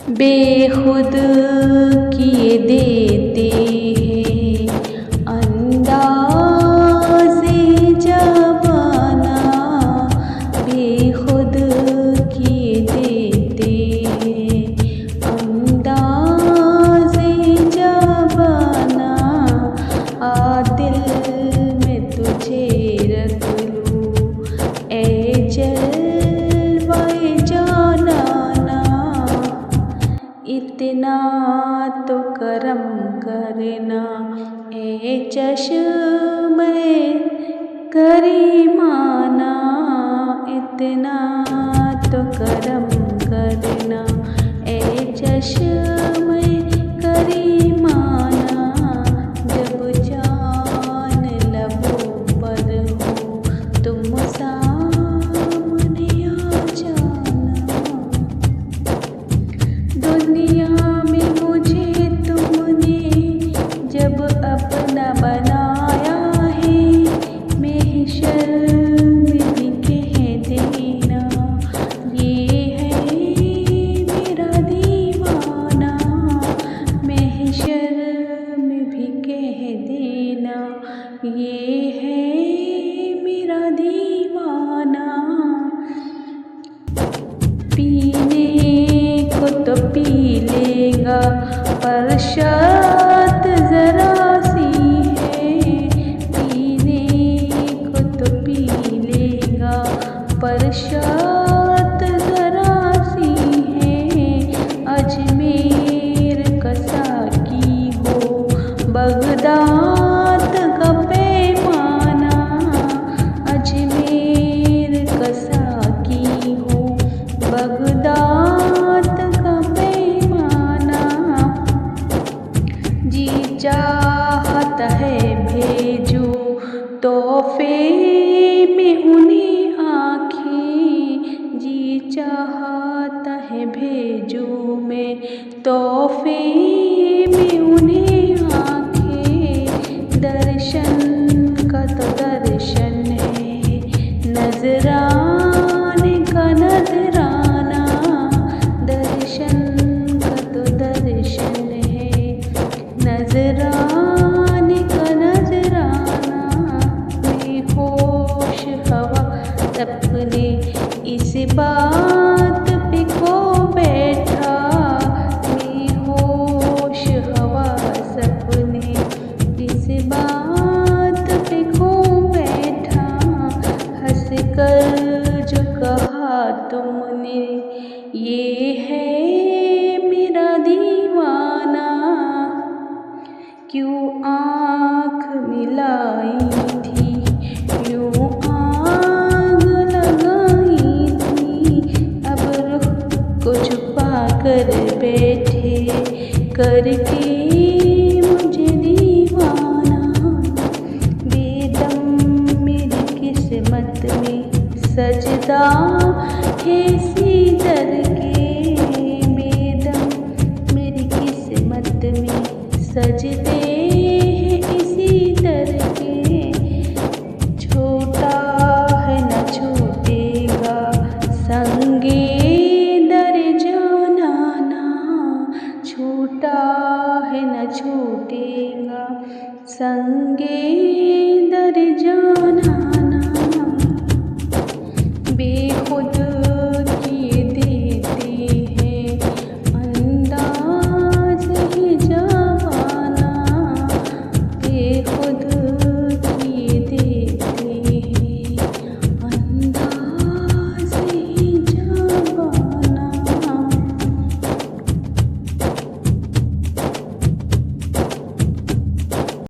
बेखुद किए देते हैं अंदाज़े जबाना, बेखुद किए देते हैं अंदाज़े जबाना। आ दिल में तुझे रख लूँ ए जलवाए जानाना, इतना तो करम करना ए चश्मे करीमाना, इतना तो करम करना ए चश्मे करीमाना। जब जान लबों पर हो तुम सामने आ जाना, दुनिया में मुझे तुमने जब अपना बनाया है, महशर में भी कह देना ये है मेरा दीवाना, महशर में भी कह देना ये है मेरा दीवाना। पीने को तो पी लेगा पर शर्त ज़रा सी है, पीने को तो पी लेगा पर शर्त ज़रा सी है। अजमेर का साकी हो बगदाद का पैमाना, अजमेर का साकी हो बगदाद का पैमाना। जी चाहता है भेजूं तोहफे में उन्हें आँखें, जी चाहता है भेजूं मैं तोहफे में उन्हें आँखें। दर्शन का तो दर्शन है नजराने का नजराना, दर्शन का तो दर्शन है नजराने का नजराना। बेहोश हवा सपने इस बात पे खो बैठा, बेहोश हवा सपने इस बात पे खो बैठा। हंस कर जो कहा तुमने ये है मेरा दीवाना, क्यों आँख मिलाई थी यूं आग लगाई थी, अब रुख को छुपा कर बैठे करके मुझे दीवाना। बेदम मेरी किस्मत में सजदा है सी दर